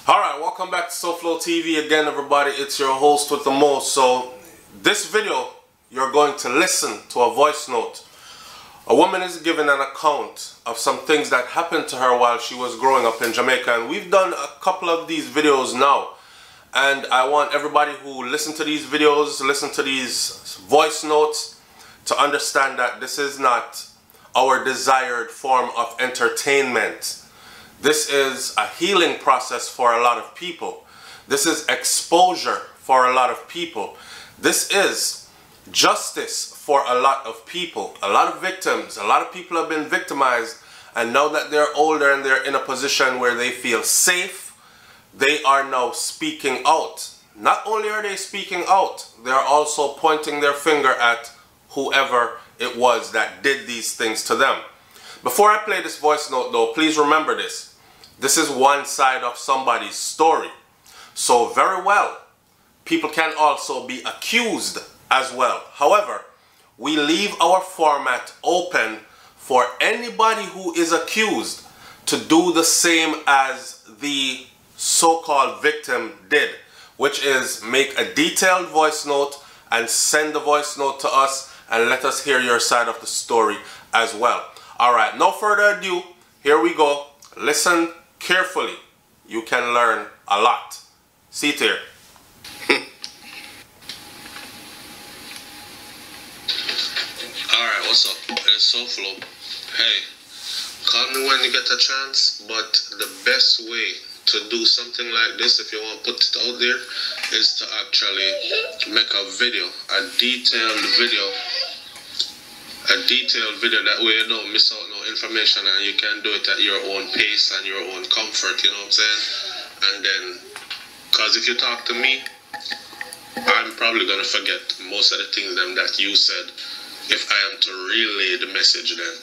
Alright, welcome back to SouFLoTV again, everybody. It's your host with the most. So this video, you're going to listen to a voice note. A woman is giving an account of some things that happened to her while she was growing up in Jamaica, and we've done a couple of these videos now, and I want everybody who listen to these videos, listen to these voice notes, to understand that this is not our desired form of entertainment. This is a healing process for a lot of people. This is exposure for a lot of people. This is justice for a lot of people. A lot of victims, a lot of people have been victimized, and now that they're older and they're in a position where they feel safe, they are now speaking out. Not only are they speaking out, they are also pointing their finger at whoever it was that did these things to them. Before I play this voice note though, please remember this. This is one side of somebody's story. So very well, people can also be accused as well. However, we leave our format open for anybody who is accused to do the same as the so-called victim did, which is make a detailed voice note and send the voice note to us and let us hear your side of the story as well. Alright, no further ado, here we go. Listen carefully. You can learn a lot. See it here. Alright, what's up? It's SouFLo. Hey, call me when you get a chance, but the best way to do something like this, if you want to put it out there, is to actually make a video, a detailed video. That way you don't miss out no information, and you can do it at your own pace and your own comfort, you know what I'm saying? And then, because if you talk to me, I'm probably going to forget most of the things that you said if I am to relay the message then,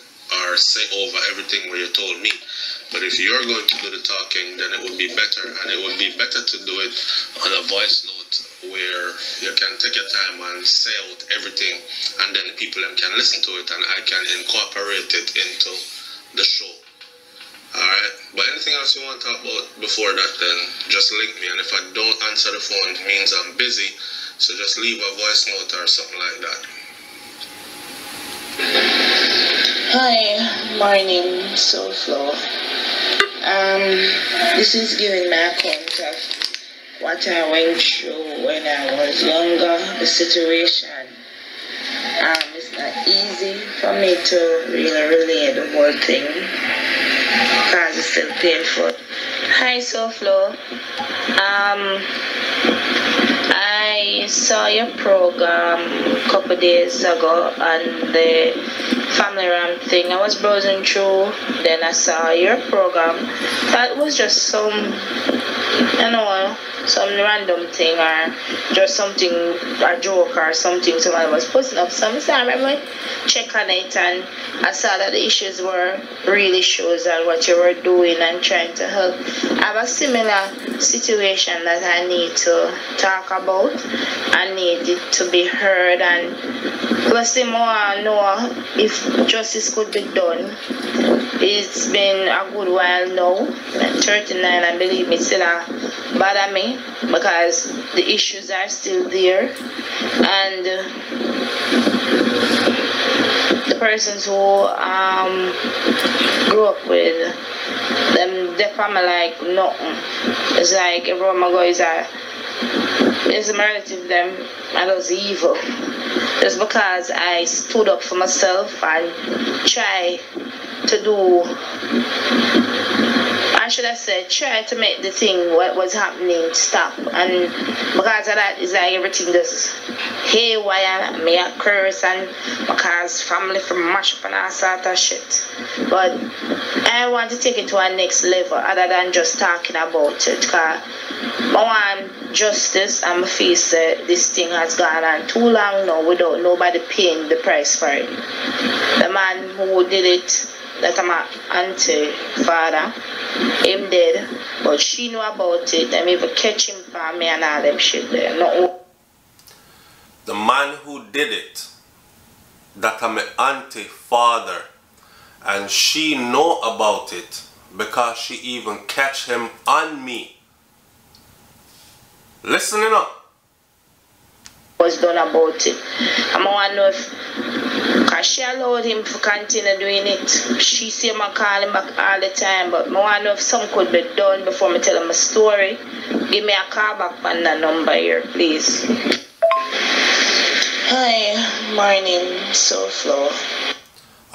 or say over everything what you told me. But if you're going to do the talking, then it would be better, and it would be better to do it on a voice note where you can take your time and say out everything, and then people can listen to it and I can incorporate it into the show. Alright, but anything else you want to talk about before that, then just link me, and if I don't answer the phone, it means I'm busy, so just leave a voice note or something like that. Hi, my name is SouFLo. This is giving my account of what I went through when I was younger, the situation. It's not easy for me to really relay the whole thing because it's still painful. Hi, SouFLo. I saw your program a couple days ago on the family ramp thing. I was browsing through, then I saw your program. That was just some, some random thing, or just something, a joke or something somebody was posting up. So I remember check on it, and I saw that the issues were real issues and what you were doing and trying to help. I have a similar situation that I need to talk about. I need it to be heard, and plus the more I know if justice could be done. It's been a good while now, like 39, and believe me, still bother me because the issues are still there, and the persons who grew up with them, their family like nothing. It's like everyone I go is a relative them, and it was evil. Just because I stood up for myself and try to do, I should have said, try to make the thing what was happening stop. And because of that, it's like everything just haywire, me a curse, and because family from mash up and all sort of shit. But I want to take it to a next level other than just talking about it, because I want justice, and I feel this thing has gone on too long now without nobody paying the price for it. The man who did it, that I'm an auntie father, him dead, but she knew about it, and even catch him for me and all them shit there. No. The man who did it, that I'm an auntie father, and she know about it because she even catch him on me. Listening up. Was done about it. I want to know if, because she allowed him to continue doing it. She said I call him back all the time, but I want to know if something could be done before I tell him a story. Give me a call back on that number here, please. Hi, morning, SouFLo.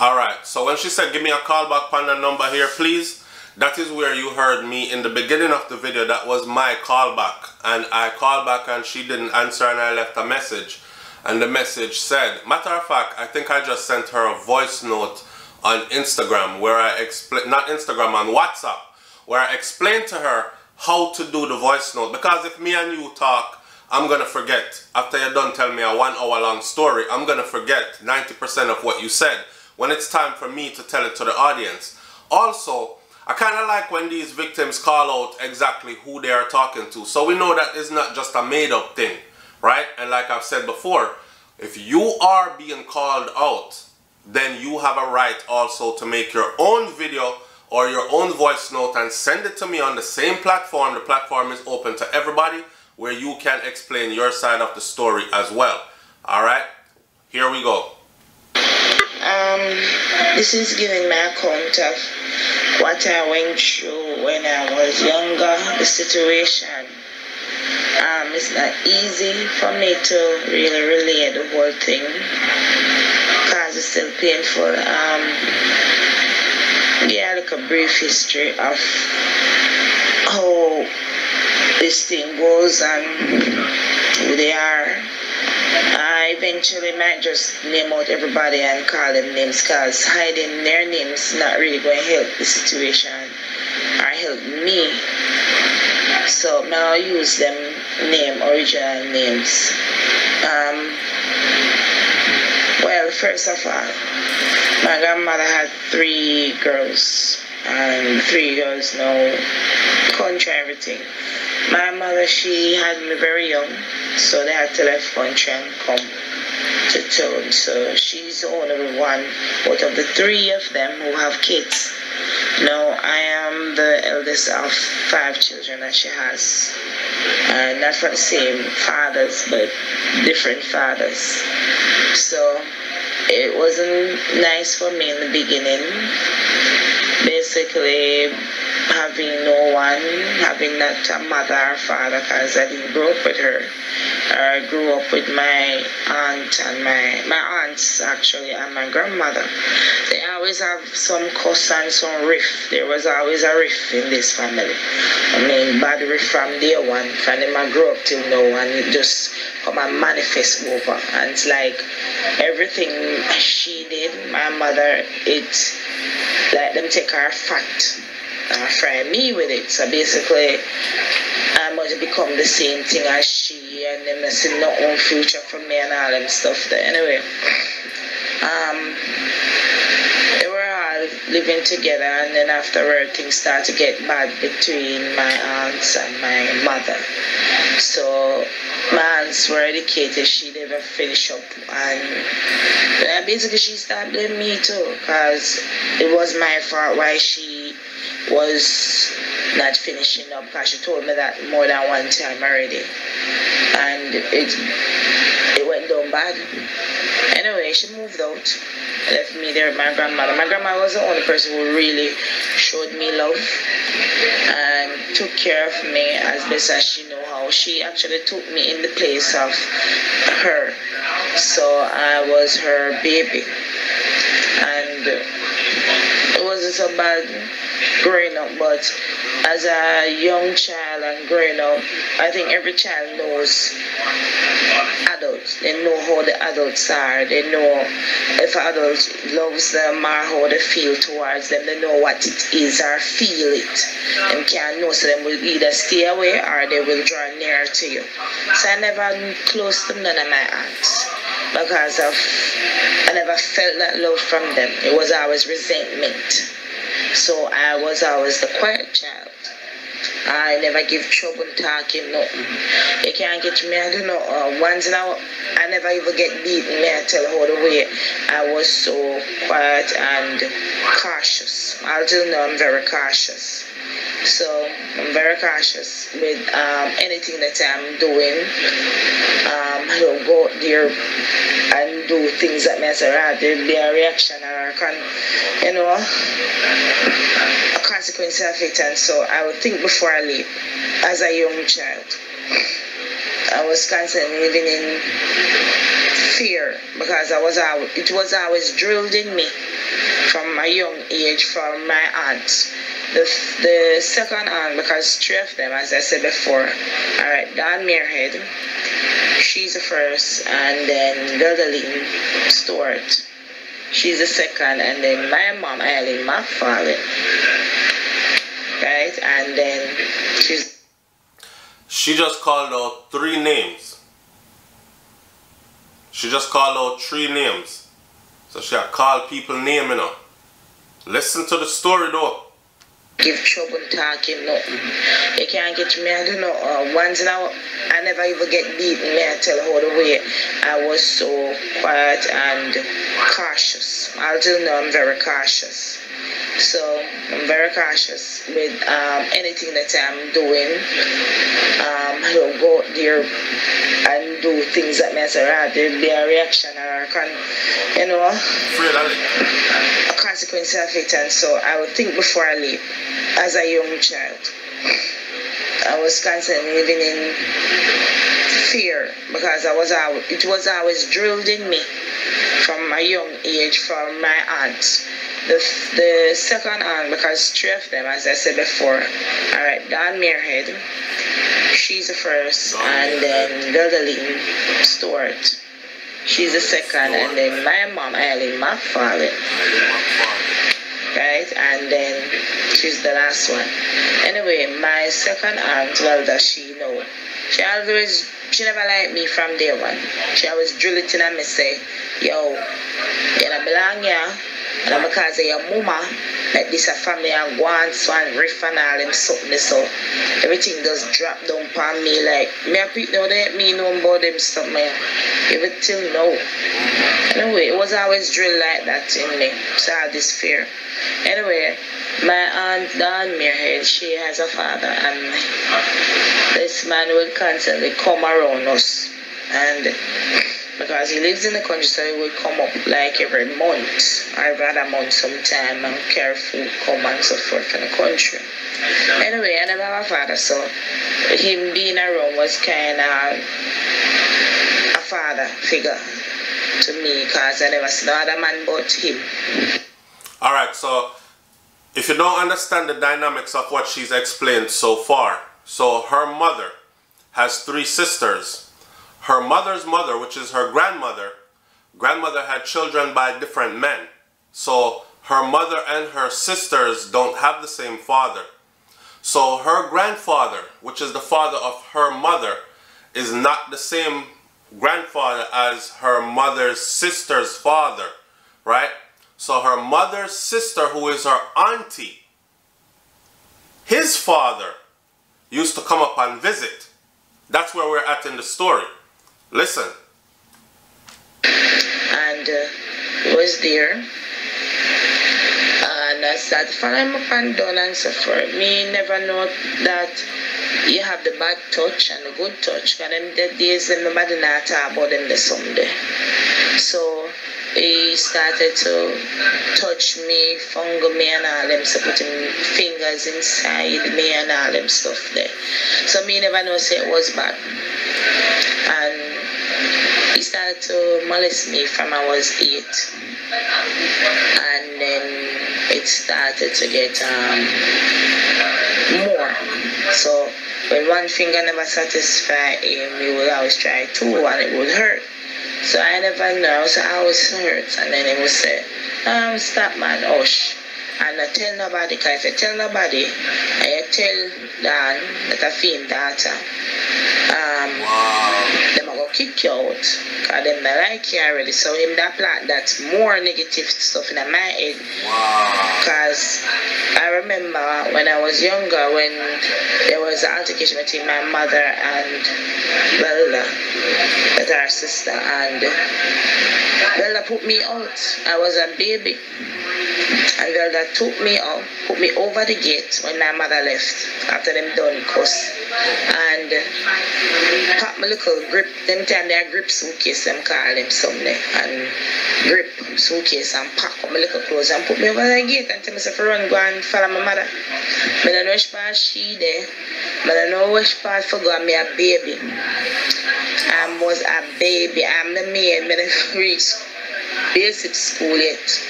Alright, so when she said give me a call back on the number here, please, that is where you heard me in the beginning of the video. That was my callback, and I called back and she didn't answer, and I left a message, and the message said, matter of fact, I think I just sent her a voice note on Instagram where I explain, not Instagram, on WhatsApp, where I explained to her how to do the voice note, because if me and you talk, I'm gonna forget. After you're done telling me a 1 hour long story, I'm gonna forget 90% of what you said when it's time for me to tell it to the audience. Also, I kind of like when these victims call out exactly who they are talking to, so we know that it's not just a made-up thing, right? And like I've said before, if you are being called out, then you have a right also to make your own video or your own voice note and send it to me on the same platform. The platform is open to everybody, where you can explain your side of the story as well. Alright, here we go. This is giving my account of what I went through when I was younger, the situation. It's not easy for me to really relate the whole thing, because it's still painful. Yeah, like a brief history of how this thing goes and who they are. I eventually might just name out everybody and call them names, because hiding their names not really going to help the situation or help me. So now I use them original names. Well, first of all, my grandmother had 3 girls, and 3 girls now country everything. My mother, she had me very young, so they had to leave country and come to town. So she's the only one out of the 3 of them who have kids. Now I am the eldest of 5 children that she has, and not from the same fathers, but different fathers. So it wasn't nice for me in the beginning, basically having no one, having not a mother or father, because I didn't grow up with her. I grew up with my aunt and my aunts actually, and my grandmother. They always have some cuss and some riff. There was always a riff in this family. I mean, bad riff from day one, from them I grew up till now, and it just come and manifest over. And it's like everything she did, my mother, it's like them take her fat and fry me with it. So basically, I must become the same thing as she, and them I see no own future for me and all them stuff there. Anyway, they were all living together, and then afterward things started to get bad between my aunts and my mother. So my aunts were educated, she never finished up, and basically she started blaming me too, because it was my fault why she was not finishing up, because she told me that more than one time already, and it went down bad. Anyway, she moved out, left me there with my grandmother. My grandma was the only person who really showed me love and took care of me as best as she knew how. She actually took me in the place of her, so I was her baby, and it wasn't so bad growing up, but as a young child and growing up, I think every child knows adults. They know how the adults are. They know if an adult loves them or how they feel towards them. They know what it is or feel it. And can know, so they will either stay away or they will draw near to you. So I never close to none of my aunts, because I never felt that love from them. It was always resentment. So I was always the quiet child. I never give trouble talking nothing. You can't get me, I don't know. Once now, I never even get beaten. Me I tell how the way I was so quiet and cautious. Until now, I'm very cautious. So I'm very cautious with anything that I'm doing. I don't go out there and do things that may say, there'll be a reaction or a consequence of it. And so I would think before I leave. As a young child, I was constantly living in fear because it was always drilled in me from a young age from my aunts. The second aunt, because three of them, as I said before, alright, Dawn Muirhead, she's the first, and then Geraldine Stewart, she's the second, and then my mom, Eileen McFarlane, right, and then she just called out 3 names. She just called out 3 names. So she had called people name, you know. Listen to the story though. Give trouble talking nothing. You can't get me, I don't know. Once now, I never even get beaten. Me, I tell all the way. I was so quiet and cautious. Until now, I'm very cautious. So I'm very cautious with anything that I'm doing. I don't go out there and do things that may say, there'll be a reaction or a consequence of it. And so I would think before I leave. As a young child, I was constantly living in fear because it was always drilled in me from a young age from my aunts. The second aunt, because 3 of them, as I said before, alright, Dawn Muirhead, she's the first, and then Geraldine Stewart, she's the second, and then my mom, Eileen McFarlane. Right, and then she's the last one. Anyway, my second aunt, well, does she know? She never liked me from day one. She always drill it in and me say, yo, you don't belong here. And because of your mama, like this a family and go on so and riff and all them something so everything just drop down upon me like me a people know they me know about them stuff man. Even till now. Anyway, it was always drilled like that in me. So I had this fear. Anyway, my aunt Dawn Muirhead, she has a father and this man will constantly come around us and because he lives in the country so he will come up like every month or every other month sometime and carry food come and so forth in the country. Anyway, I never have a father so him being around was kind of a father figure to me because I never seen no other man but him. Alright, so if you don't understand the dynamics of what she's explained so far, so her mother has 3 sisters. Her mother's mother, which is her grandmother had children by different men. So her mother and her sisters don't have the same father. So her grandfather, which is the father of her mother, is not the same grandfather as her mother's sister's father, right? So her mother's sister, who is her auntie, his father used to come up and visit. That's where we're at in the story. Listen. And he was there. And I started following up and down and so forth. Me never know that you have the bad touch and the good touch. Because them the days nobody not talk about them the someday. So he started to touch me, fungal me and all them, so putting fingers inside me and all them stuff there. So me never know say it was bad. And he started to molest me from I was 8. And then it started to get more. So when one finger never satisfied him, he would always try 2 and it would hurt. So I never know, so I was hurt. And then he would say, stop man, hush. And not tell nobody, because if you tell nobody, and you tell Dan that I feel daughter, them are going to kick you out. Because them not like you already. So him that plant that's more negative stuff in my head. Wow. Because I remember when I was younger, when there was an altercation between my mother and Belda, that's our sister, and Belda put me out. I was a baby. And Belda took me out, put me over the gate when my mother left after them done cuss. And pop my little grip, them time they are grip suitcase, them call them something, and grip suitcase and pack up my little clothes and put me over the gate and tell me to run, go and follow my mother. I don't know which part she there, but I don't know which part for go, me a baby. I was a baby, I'm the maid, I didn't reach basic school yet.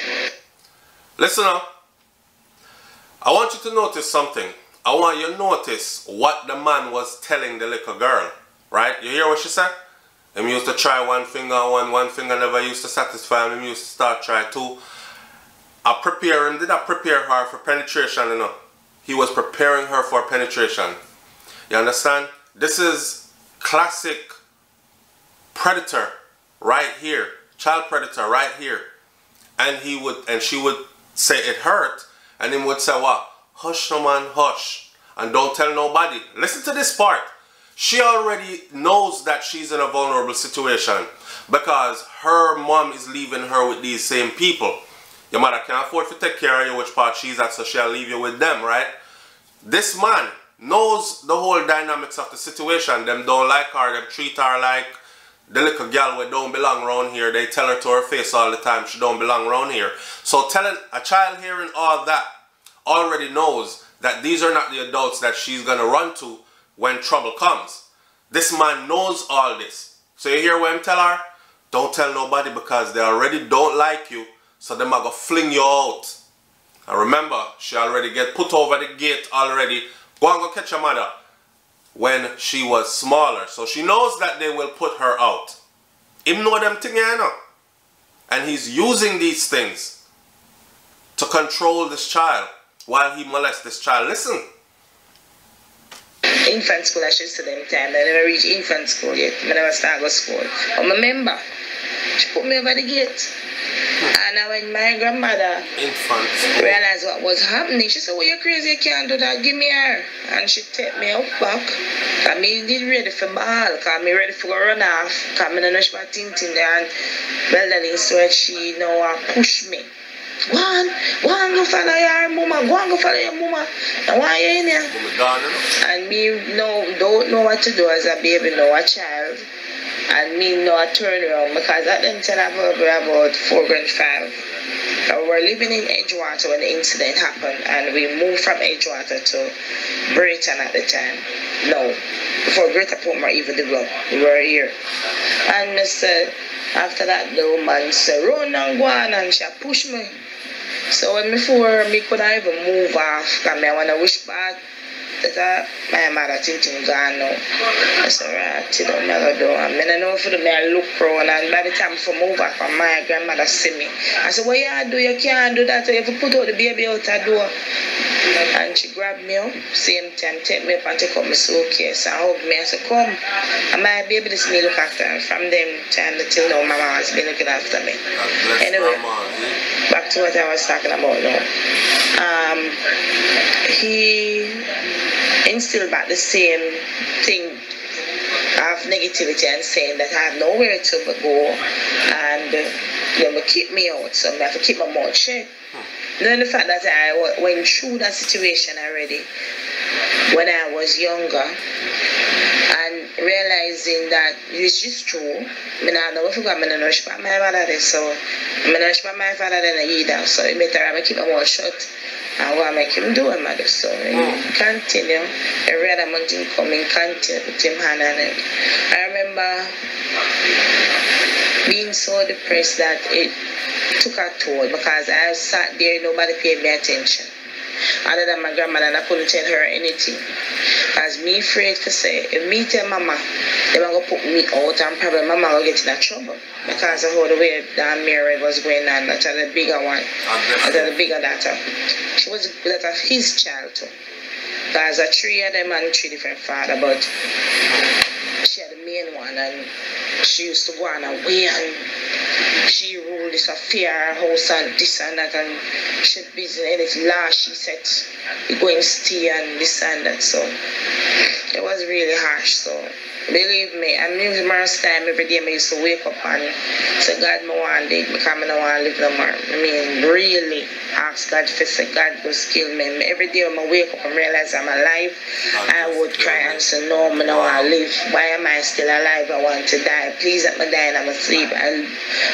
Listen up. I want you to notice something. I want you to notice what the man was telling the little girl. Right? You hear what she said? Him used to try one finger, one finger never used to satisfy him. He used to start try two. I prepare him. Did I prepare her for penetration? You know? He was preparing her for penetration. You understand? This is classic predator right here. Child predator right here. And she would say it hurt, and him would say what? Hush no man, hush, and don't tell nobody. Listen to this part. She already knows that she's in a vulnerable situation because her mom is leaving her with these same people. Your mother can't afford to take care of you, which part she's at, so she'll leave you with them, right? This man knows the whole dynamics of the situation. Them don't like her, them treat her like the little girl who don't belong around here. They tell her to her face all the time she don't belong around here. So telling a child hearing all that already knows that these are not the adults that she's going to run to when trouble comes. This man knows all this. So you hear what I'm telling her? Don't tell nobody because they already don't like you. So them are going to fling you out. And remember, she already get put over the gate already. Go and go catch your mother. When she was smaller. So she knows that they will put her out. Him know them things, you know. And he's using these things to control this child while he molests this child. Listen. Infant school, I should say them time. I never reached infant school yet. I never started go school. But I remember, she put me over the gate. And when my grandmother realized what was happening, she said, well, you're crazy, you can't do that, give me her. And she take me up back. Because me did ready for ball, because me ready for run off. Because I don't know about Tintin there. And Belda so she push me. Go on, go follow your mama. Go on, go follow your mama. And why are you in here? And me don't know what to do as a baby, a child. And me I turn around because at the time I was about 4 grade 5. We were living in Edgewater when the incident happened, and we moved from Edgewater to Brighton at the time. No, before Greater Portmore even developed, we were here. And I said, after that the woman said, run and go on, and she pushed me. So when before me couldn't even move off, because I want to wish back that my mother thinking gone now. I said, right, you don't know do. I mean, I know for the I look around, and by the time I move back, my grandmother see me. I said, what you do? You can't do that. You have to put out the baby out the door. And she grabbed me up, same time, take me up and take up my suitcase and hug me. I said, come. And my baby this me look after her. From them time till now, my mama has been looking after me. Anyway, back to what I was talking about now. He instilled back the same thing of negativity and saying that I have nowhere to go, and they will keep me out, so I have to keep my mouth shut. Knowing the fact that I went through that situation already when I was younger, and realizing that this is true. I never forgot I don't know about my mother, so I don't know about my father either, so it better I keep my mouth shut. And what I make him do, mother. So continue. Every other month him coming, continue, put him hand on it. I remember being so depressed that it took a toll because I sat there, nobody paid me attention. Other than my grandmother, and I couldn't tell her anything. As me afraid to say, if me tell mama, they were going to put me out and probably mama will get in trouble. Because of how the way that marriage was going on, that's the bigger one, that's the bigger daughter. She was the daughter of his child too. Because 3 of them and 3 different fathers, but she had the main one, and she used to go on away, and she ruled this affair, house, and this and that, and she busy in anything last. She said, "You going to stay," and this and that. So it was really harsh. So believe me, I'm using my time every day. I used to wake up and say, "God, I want to because I don't want to live no more." I mean, really ask God for say, "God, go kill me." Every day when I wake up and realize I'm alive, I would cry and say, "No, I don't want to live. Why am I still alive? I want to die. Please let me die and I'm asleep." And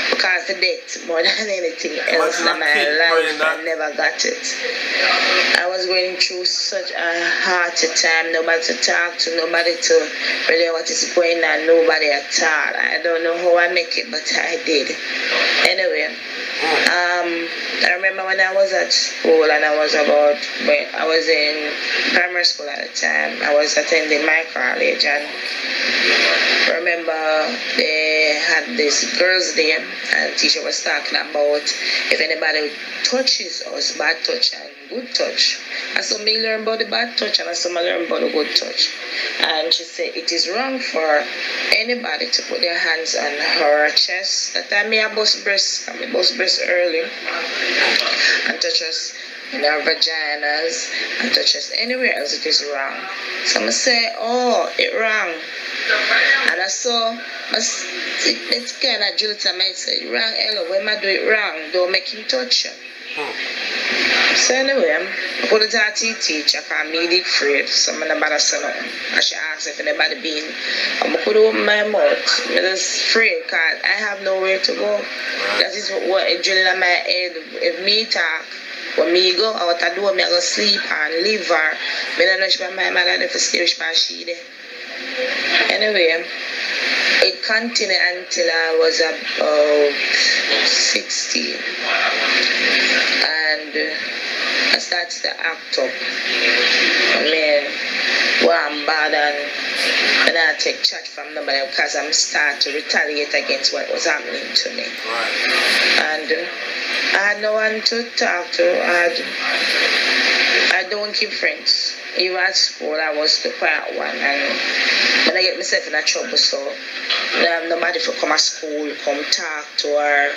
because the death, more than anything else in my life, I never got it. I was going through such a hard time. Nobody to talk to, nobody to really what is going on, nobody at all. I don't know how I make it, but I did. Anyway, I remember when I was at school and I was in primary school at the time. I was attending my college, and I remember they had this girls' day, and the teacher was talking about if anybody touches us, bad touch and good touch. And so me learn about the bad touch, and so I learn about the good touch. And she said it is wrong for anybody to put their hands on her chest. That time I bust breast early, and touch us in our vaginas, and touch us anywhere else. It is wrong. So I say, "Oh, it wrong." And I saw it's kind of Juliet. I might say, "Wrong, hello, when I do it wrong, don't make him touch you." So anyway, I put it at the teacher, because me did afraid, so I'm not bother saying nothing. And she asked if anybody been, I could open my mouth. I was afraid because I have nowhere to go. That is what is drilling in my head. If me talk, when me go out the door, I go sleep and live, or I don't know if my mother if stay with she there. Anyway, it continued until I was about 16. And I started to act up. I mean, well, I'm bad, and I take charge from nobody because I'm starting to retaliate against what was happening to me. And I had no one to talk to. I don't keep friends. Even at school, I was the quiet one, and when I get myself in a trouble, so I have nobody to come to school, come talk to her,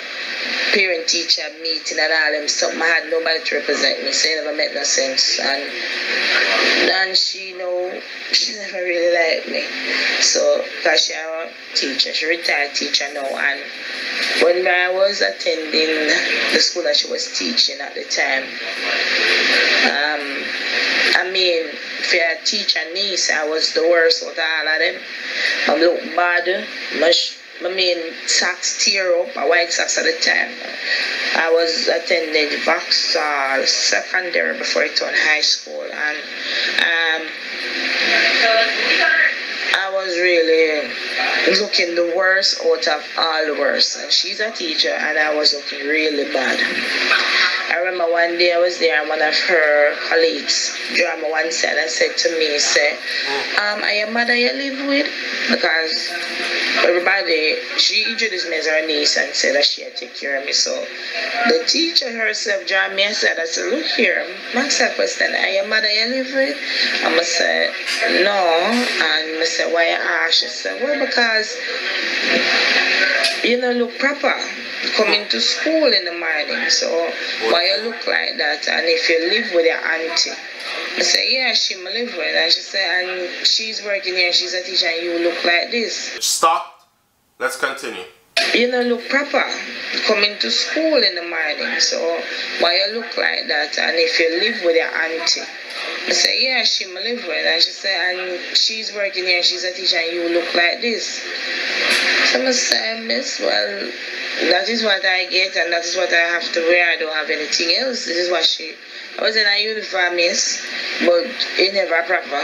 parent-teacher meeting and all them stuff. I had nobody to represent me, so it never made no sense. And she never really liked me. So, because she's a teacher, she retired teacher now, and when I was attending the school that she was teaching at the time, I mean, for a teacher niece, I was the worst out of all of them. I look bad. My main socks tear up, my white socks at the time. I was attending Vauxhall Secondary before it turned high school, and I was really looking the worst out of all the worst. And she's a teacher, and I was looking really bad. I remember one day I was there, and one of her colleagues drew me one side and said to me, "Are your mother you live with?" Because everybody, she introduced me as her niece and said that she had take care of me. So the teacher herself drew me aside and said, "Look here, ask that question, are your mother you live with?" And I said, "No." And I said, "Why you ask?" She said, "Well, because you don't look proper coming to school in the morning, so why you look like that? And if you live with your auntie." I said, "Yeah, she live with." And she said, "And she's working here, she's a teacher, and you look like this." Stop. Let's continue. "You don't look proper coming to school in the morning, so why you look like that? And if you live with your auntie." I said, "Yeah, she live with." And she said, "And she's working here, she's a teacher, and you look like this." So I said, "Miss, well, that is what I get, and that is what I have to wear. I don't have anything else. This is what I was in a uniform, yes, but it never proper.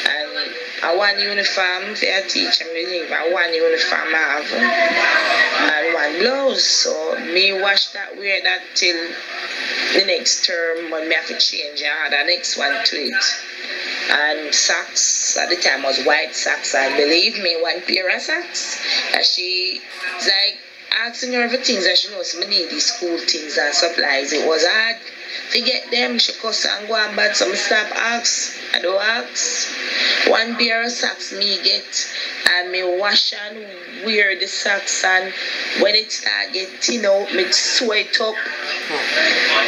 And I one uniform for a teacher, I one uniform I have, and one blouse. So me wear that till the next term when me have to change. I had the next one to it. And socks, at the time was white socks, and believe me, one pair of socks. And she's like asking her for things that she knows me need these school things and supplies. It was hard to get them. She cuss and go and bad, so I stop ask. I don't ask. One pair of socks me get, and me wash and wear the socks, and when it start getting out, me sew it up.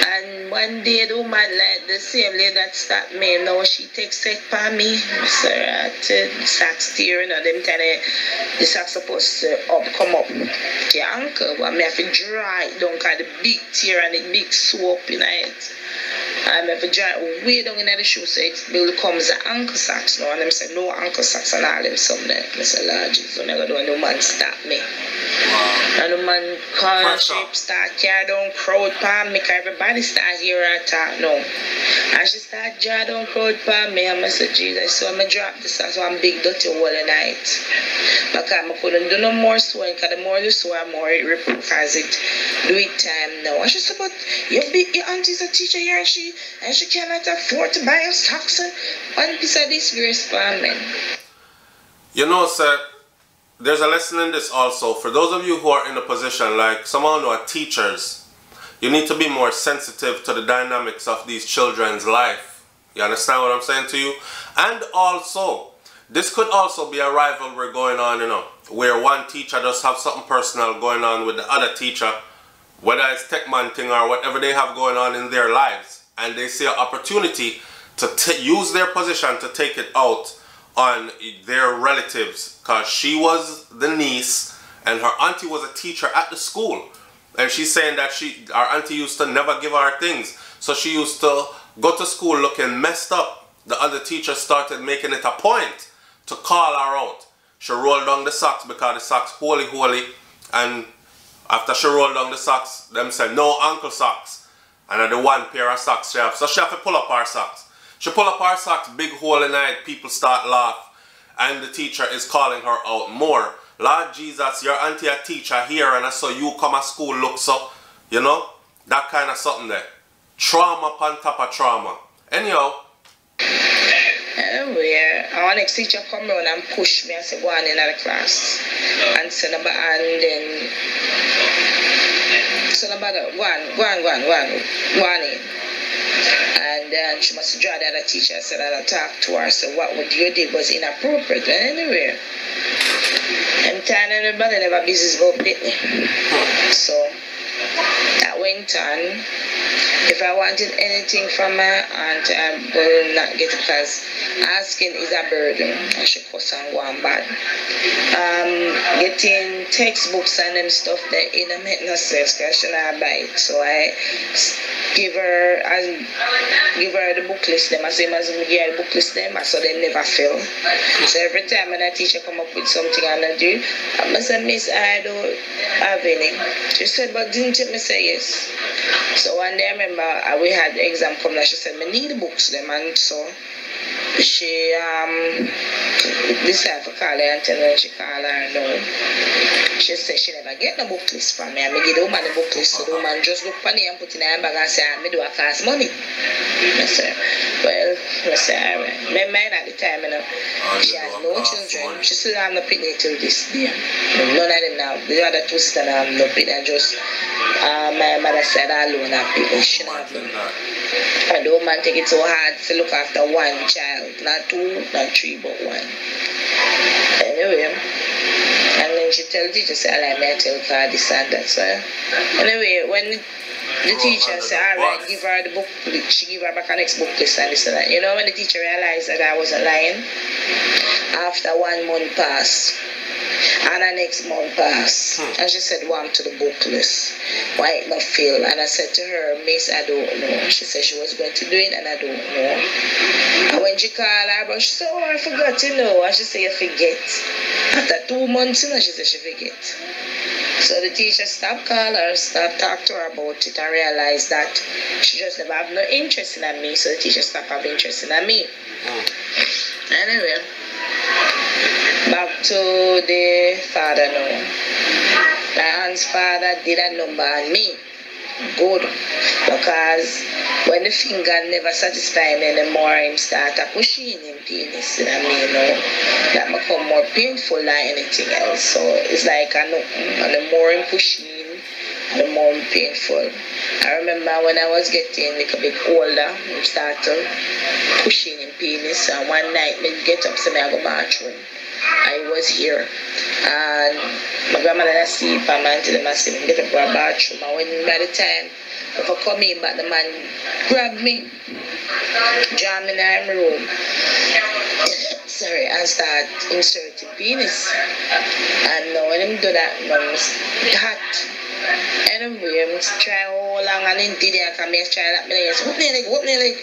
And one day the woman, like the same lady that stopped me, now she takes it for me. So the socks tear, you know, them kind of, the socks supposed to come up to your ankle, but me have to dry it down because the big tear and the big sew up in it. I have to dry it way down in the shoe, so it becomes the ankle socks now. And them say no ankle socks and all them something. I say, Lord Jesus, I'm going to do, and the man stop me. Wow. And the man call shape start carry down crowd palm me, because everybody start here and talk now. And she start draw down crowd palm me, and I said, Jesus, so I'm going to drop this socks one big dirty hole in it. Because I couldn't do no more sewing, because the more you sew, the more it rip, because it do it time now. And she said, but your auntie's a teacher here, and she cannot afford to buy a socks and one piece of disgrace for me. You know, sir, there's a lesson in this also. For those of you who are in a position like someone who are teachers, you need to be more sensitive to the dynamics of these children's life. You understand what I'm saying to you? And also, this could also be a rivalry going on, you know, where one teacher just have something personal going on with the other teacher, whether it's tech man thing or whatever they have going on in their lives, and they see an opportunity to use their position to take it out on their relatives, because she was the niece and her auntie was a teacher at the school, and she's saying that our auntie used to never give her things, so she used to go to school looking messed up. The other teacher started making it a point to call her out. She rolled down the socks because the socks holy, and after she rolled down the socks, them said no ankle socks, and the one pair of socks she have, so she have to pull up her socks. She pull up her socks, big hole in it, people start laugh, and the teacher is calling her out more. Lord Jesus, your auntie a teacher here, and I saw you come at school look so, you know, that kind of something there. Trauma upon top of trauma. Anyhow. Anyway, our next teacher come around and push me and say, go on in the class. And send about, and then, send about, go on in. And then she must draw the other teacher, said that I talked to her, so what would you do was inappropriate. But anyway, I'm telling everybody never business about me. So that went on. If I wanted anything from her, and I will not get it, because asking is a burden. I should cuss and go on bad. Getting textbooks and them stuff that it don't make no sense, because she not buy it. So I give her the book list them. I say, as I give her the book list them, so they never fail. So every time when a teacher come up with something and I do, I must say, Miss, I don't have any. She said, but didn't you say yes? So one day I remember we had the exam come and she said, I need the books them, and so she decided to call her and tell her, she called her no. She said she never get the book list from me. I give the woman the book list, so the woman just look for me and put in her bag and say, I do a cost money. I said, well, I said, alright. My mind at the time, you know, she has no children. She still have no picnic till this day. None of them now. The other two still have no picnic. Just my mother said alone have picnic. She not have them. And the woman take it so hard to look after one child, not two, not three, but one. Anyway, and then she tell the teacher, say, I may tell her this and that. So anyway, when the teacher said, alright, give her the book, she give her back her next book list and this and that. You know, when the teacher realized that I wasn't lying, after 1 month passed, and the next month passed, and she said, well, I'm to the book list. Why it not fail? And I said to her, Miss, I don't know. She said she was going to do it, and I don't know. And when she called her, but she said, oh, I forgot, you know. And she said, you forget. After 2 months, you know, she said she forget. So the teacher stopped calling her, stopped talking to her about it, and realized that she just never have no interest in me. So the teacher stopped having interest in me. Anyway, back to the father now. My aunt's father did a number on me. Good. Because when the finger never satisfied him anymore, him start pushing him penis, you know what I mean? You know, that become more painful than anything else. So it's like and the more him pushing, the more painful. I remember when I was getting a little bit older, I started pushing in penis, and one night I get up, so I go bathroom. I was here, and my grandmother was asleep, and my auntie was asleep, get up to the bathroom, and when by the time if I come in back, the man grabbed me, draw me in my room, sorry, and start inserting penis. And now when him do that, it's hot. Anyway, I try how long and into there, I try that, whoop me leg.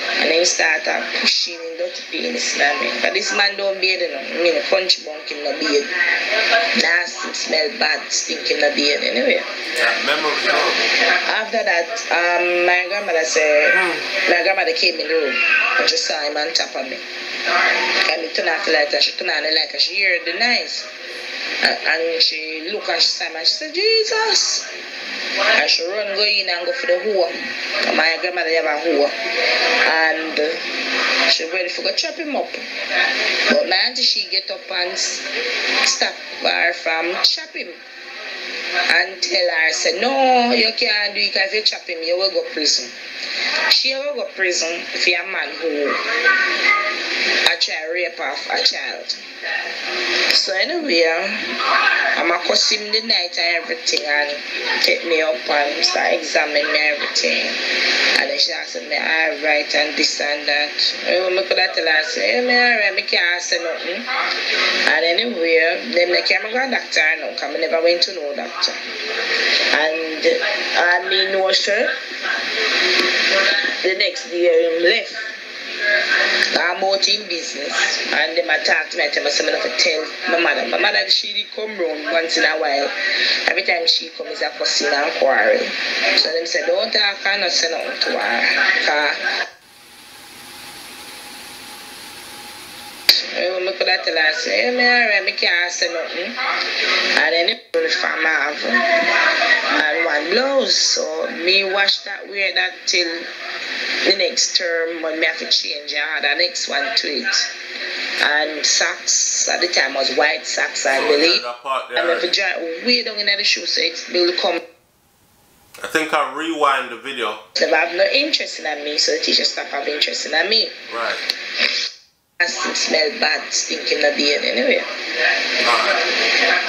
And then start pushing in dirty penis. But this man don't bathe, you know. I mean, a punch bunk in the beard. Nasty, smell bad, stink in the beard. Anyway. After that, my grandmother said, my grandmother came in the room and just saw him on top of me. And he turned off the light and she turned on the light and she heard the noise. And she looked and she saw me and she said, Jesus. And she run go in and go for the whore. My grandmother have a whore. And she ready for go chop him up. But my auntie, she get up and stop her from chop him. And tell her, say, no, you can't do it, because if you chop him, you will go prison. She will go prison if you're a man who try rape off a child. So anyway, I'm a cuss him the night and everything, and take me up and start examining me everything. And then she asked me, alright, and this and that. I could tell her, say, alright, I can't say nothing. And anyway, then they came and go to doctor now, because I never went to no doctor. And I mean, no, sir. The next day, I left. I'm out in business, and them attack me. I tell myself, I tell my mother. My mother, she come round once in a while. Every time she comes, is a fussing and quarrel. So them say, don't talk and not say nothing to her. I could tell her, say, alright, I can't say nothing. And then the uniform I have and one blouse. So me wash that, wear that till the next term when me have to change. I had the next one to it. And socks, at the time was white socks, I believe. And I have to dry way down in the shoe so it will come. I think I'll rewind the video. They have no interest in me, so the teacher stop having interest in me. Right. Smell bad, stink in the beard anyway.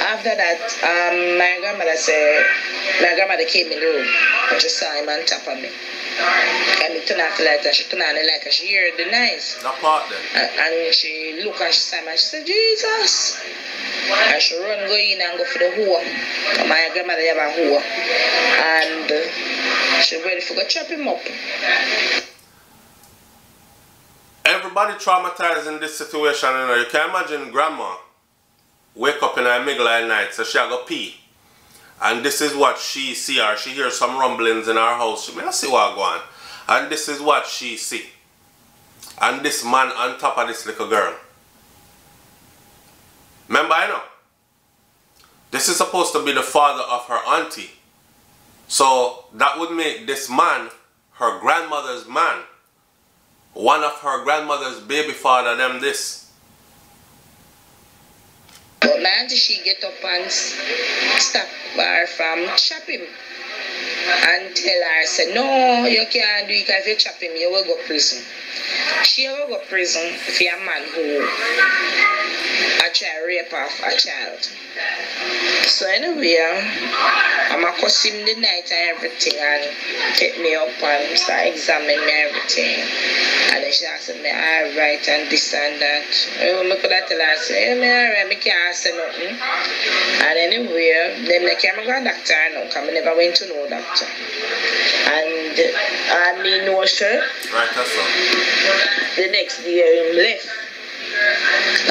After that, my grandmother came in the room and just saw him on top of me. And he turned off the light and she turned on the light and she heard the noise. That part then. And she looked and she saw me and she said, Jesus. And she run go in and go for the whore. My grandmother have a whore. And she ready for go chop him up. Everybody traumatized in this situation, you know. You can imagine grandma wake up in the middle of the night, so she go pee. And this is what she see, or she hears some rumblings in her house. She may not see what going on. And this is what she see. And this man on top of this little girl. Remember, I know. This is supposed to be the father of her auntie. So that would make this man her grandmother's man. One of her grandmother's baby father, them this. But my auntie, she get up and stop her from chop him. And tell her, say, no, you can't do it, because if you chop him, you will go prison. She will go prison if you're a man who try rape off a child. So anyway, I'm a cuss him the night and everything, and take me up and start examining me everything. And then she asked me, alright, and this and that. I could tell her, say, alright, I can't say nothing. And anyway, then they came and go to doctor now, because I never went to no doctor. And I mean, no, sir. Right, that's all. The next day, I left.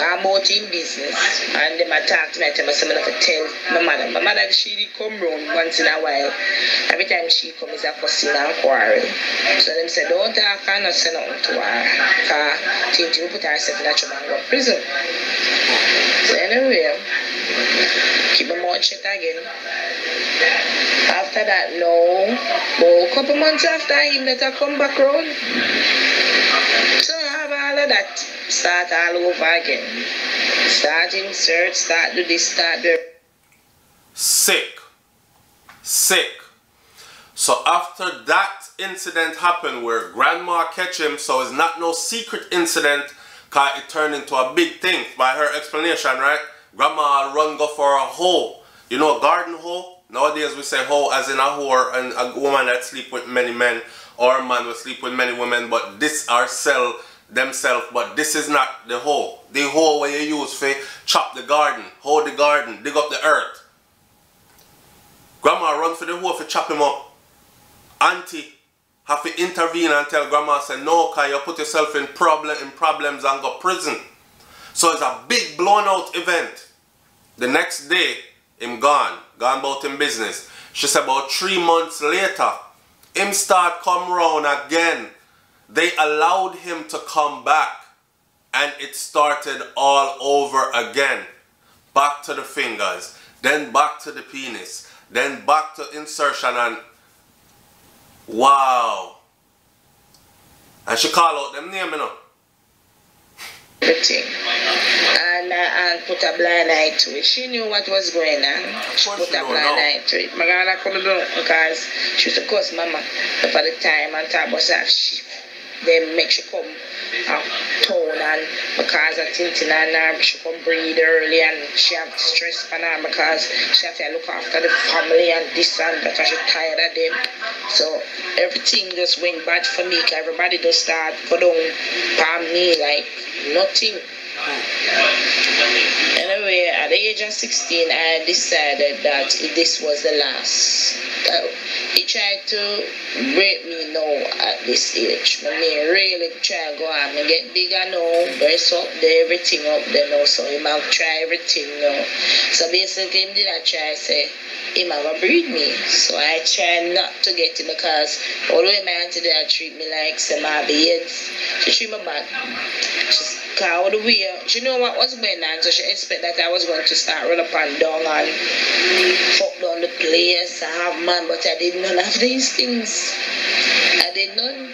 I'm out in business, and them attack me. I tell myself, I tell my mother. My mother, she come round once in a while. Every time she comes, is a fussing and quarrel. So them say, don't talk and not say nothing to her, because she will put herself in a trouble and go to prison. So anyway, keep my mouth shut again. After that, no, a couple months after him, that I come back round. So I have all of that. Start all over again. Start insert, start do this, start do. Sick. sick. So after that incident happened where grandma catch him, so it's not no secret incident, cause it turned into a big thing by her explanation, right? Grandma run go for a hoe. You know a garden hoe? Nowadays we say hoe as in a whore and a woman that sleep with many men, or a man will sleep with many women, but this are sell themselves, but this is not the hoe. The hoe where you use for chop the garden, hoe the garden, dig up the earth. Grandma run for the hoe for chop him up. Auntie have to intervene and tell grandma, say no, cause you put yourself in problems and go prison. So it's a big blown out event. The next day, him gone about him business. She said about 3 months later, him start come round again. They allowed him to come back and it started all over again. Back to the fingers, then back to the penis, then back to insertion, and wow. And she call out them name, you know. And I put a blind eye to it. She knew what was going on. She put a blind eye to it. My grandma come down because she used to cuss mama for the time and talk about that shift. They make she come town, and because of Tintin and her, she come breed early and she have stress on her because she have to look after the family and this and that, and she tired of them. So everything just went bad for me because everybody just start go down on me like nothing. Anyway, at the age of 16, I decided that this was the last. He tried to break me now at this age. I mean, really try to go on. I get bigger now, dress up there, everything up there now. So he might try everything now. So basically, he did I try to say, he might go breed me. So I try not to get him because although my auntie did treat me like some heads, she treat me bad. All the way, she know what was going on, so she expect that I was going to start run up and down and fuck down the place and have man, but I did none of these things. I did none.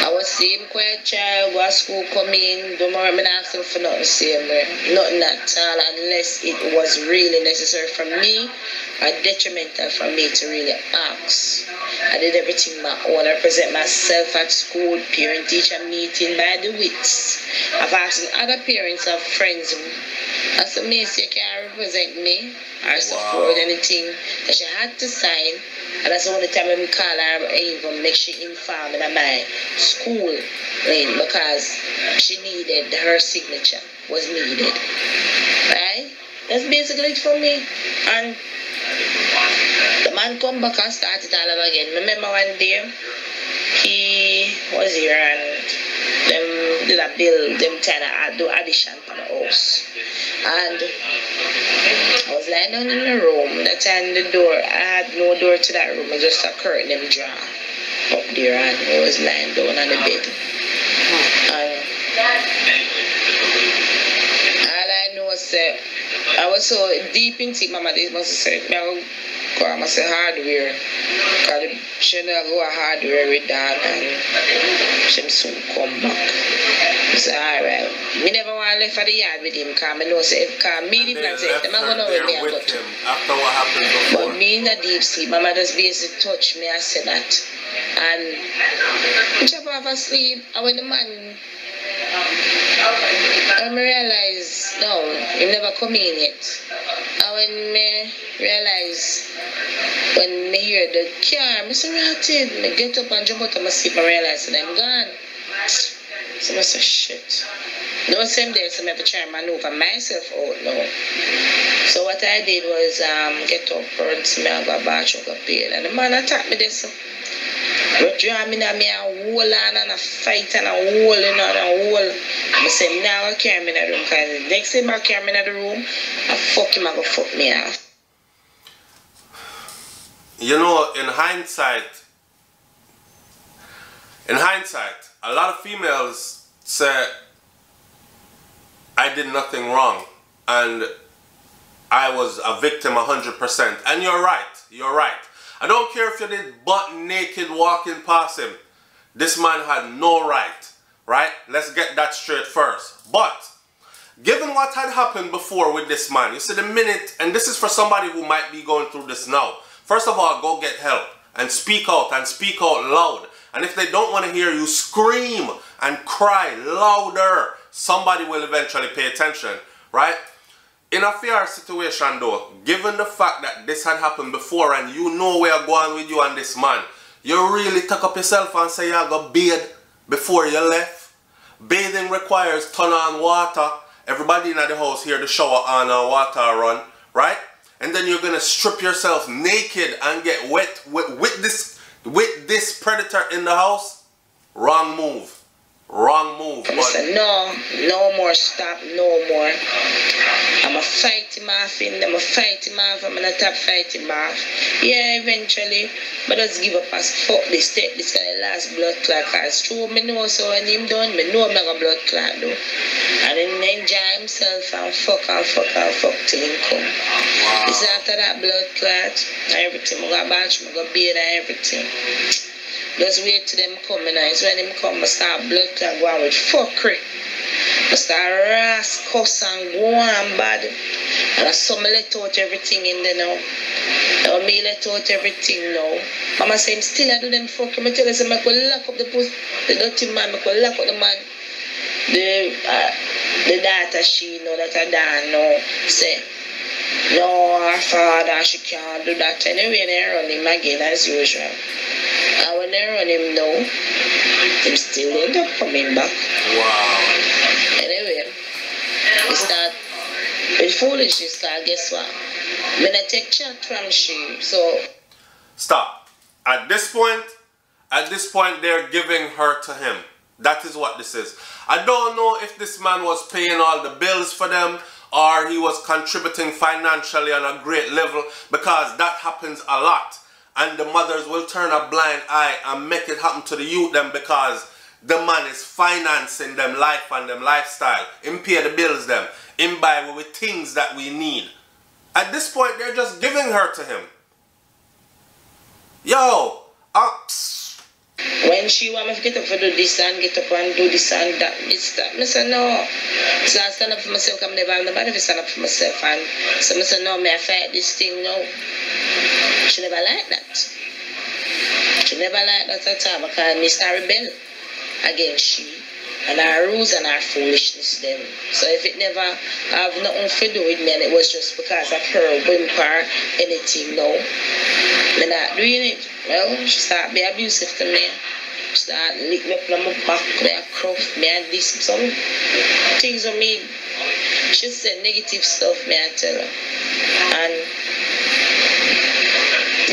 I was same quiet child, go to school, come in, don't worry, I'm not asking for nothing same way. Nothing at all, unless it was really necessary for me or detrimental for me to really ask. I did everything my own. I present myself at school, parent-teacher meeting by the weeks. I've asked other parents of friends, I said, Miss, you can't represent me or support anything that she had to sign. And that's the only time I call her even make she inform in my school lane because she needed her signature was needed. Right? That's basically it for me. And the man come back and start it all over again. Remember one day he was here and them did a bill, them trying to do addition to the house. And I was lying down in the room. That time the door, I had no door to that room. It was just a curtain them draw up there, and I was lying down on the bed. And all I know was I was so deep into it, Mama, they must have said, I must say hardware. Because she don't go a hardware with that and she soon come back. I said, alright. Me never want to leave for the yard with him because I know if me the plan said, I'm going to know where me I got to. After what happened before. But me in the deep sleep, Mama just basically touched me and said that. And I jump off asleep, and when the man I realized, no, he never come in yet. And when me realize, when me hear the car, I say, right, me get up and jump out of my sleep and realize that I'm gone. So I say, shit. No same day, so I have to try and maneuver myself out now. So what I did was get up and see me have a bathroom up here. And the man attacked me this. But draw me now, me a hole and a fight and a hole, you know, and a hole. I say, now I carry me in the room, because the next time I carry me in the room, I fuck him, I go fuck me off. You know, in hindsight, a lot of females say, I did nothing wrong, and I was a victim 100%. And you're right, you're right. I don't care if you did butt naked walking past him. This man had no right, right? Let's get that straight first. But given what had happened before with this man, you see the minute, and this is for somebody who might be going through this now. First of all, go get help and speak out loud. And if they don't want to hear you scream and cry louder, somebody will eventually pay attention, right? In a fair situation though, given the fact that this had happened before and you know where you're going with you and this man, you really tuck up yourself and say you're going to bathe before you left. Bathing requires turn on water. Everybody in the house hear the shower on and water run, right? And then you're going to strip yourself naked and get wet with this predator in the house. Wrong move. Wrong move. Listen, no more, stop, no more. I'm a fight him off in them, I'm gonna top fight him off. Yeah, eventually, but just give up as fuck this, take this kind of last blood clot, cause true, me know so when him done, me know I'm a blood clot though. And then enjoy himself and fuck till him come. Wow. It's after that blood clot, everything, I go bathroom, I go bathe and everything. Just wait till them come, you know. It's when them come, I start blood clot go on with fuckery. I start ras, cuss and go on bad. And I saw me let out everything in there now. Now me let out everything now. Mama say him still I do them fucking. I tell her, I could lock up the pussy, the dirty man, I could lock up the man. The daughter she know that I done now. Say, no, her father, she can't do that. Anyway, they run him again as usual. And when they run him now, him still end up coming back. Wow. Anyway, we start with foolishness, because guess what? When I take chat from she, so... Stop. At this point, they're giving her to him. That is what this is. I don't know if this man was paying all the bills for them or he was contributing financially on a great level, because that happens a lot. And the mothers will turn a blind eye and make it happen to the youth them because the man is financing them life and them lifestyle. Him pay the bills them. Him buy with things that we need. At this point, they're just giving her to him. Yo, when she want me to get up and do this and get up and do this and that, I say no. So I stand up for myself, I'm never have nobody to stand up for myself. And so I say no, may I fight this thing now. She never liked that. She never liked that at all because I start rebel against she and her rules and her foolishness them. So if it never have nothing to do with me and it was just because of her whimper anything now, me not doing it. Well, she start be abusive to me. She start lick me up on my back, me a cuff, me and this, some things on me. She said negative stuff, me I tell her. And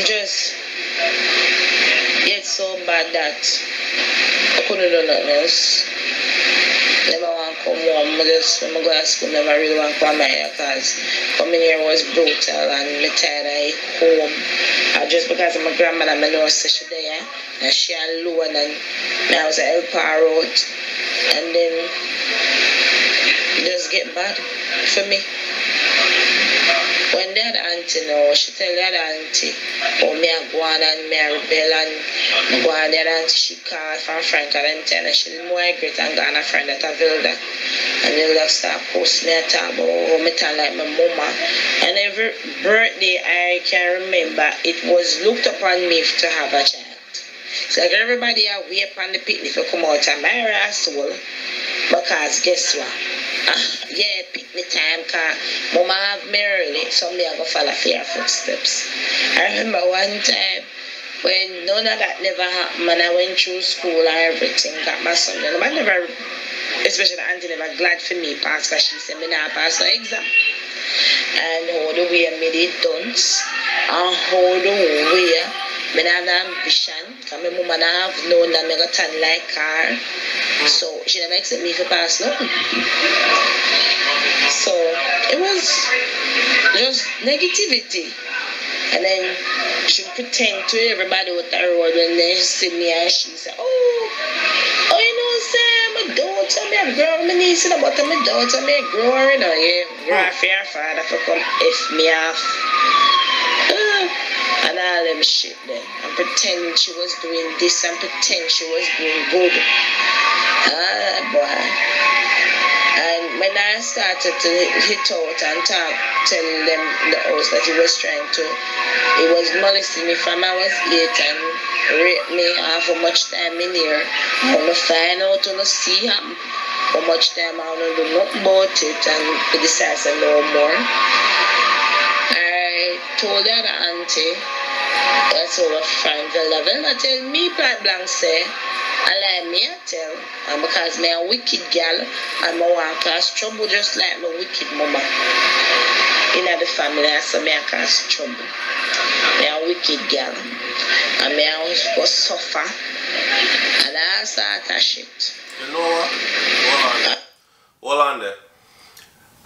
just get so bad that I couldn't do nothing else. Never want to come home. When I go to school, never really want to come here because coming here was brutal and I'm tired of home. Just because of my grandmother, I know she there and she alone and I was a help her out. And then it just get bad for me. When the other auntie know, she tell the other auntie, oh, me a go on and me a rebel and go on the other auntie, she call from Frank and tell her she's more great and go on a friend that a Vilda. And Vilda start post me a talk about how me talk like my mama. And every birthday I can remember, it was looked upon me to have a child. It's like everybody a wait upon the picnic to come out of my asshole. Because guess what? Yeah, pick me time because mama have me early, so me I go follow for your footsteps. I remember one time when none of that never happened and I went through school and everything, got my son. I never, especially the auntie never glad for me pass because she said me not pass no exam. And how the way I made it dance and how the way I have the ambition because my mama have known that I got turn like her. So she never accept me for pass nothing. So it was just negativity. And then she pretend to everybody with the road when they see me and she said, oh, you know, say, my daughter, me a girl, my niece, but my daughter, me a grower, you know, yeah, grow for your father for come F me off. And all them shit then. And pretend she was doing this and pretend she was doing good. Ah, boy. And when I started to hit out and talk, tell them the house that he was molesting me from I was 8 and raped me for much time in here. I want to find out to see him how much time I want to do nothing about it and we decided to know more. I told the other auntie that's over Franville level. I tell me point blank say I lie me I tell and because me a wicked girl and I want to cause trouble just like my wicked mama. In the family I say me I cause trouble. Me a wicked girl and me I go suffer and I start a shit. You know what? Hold on there.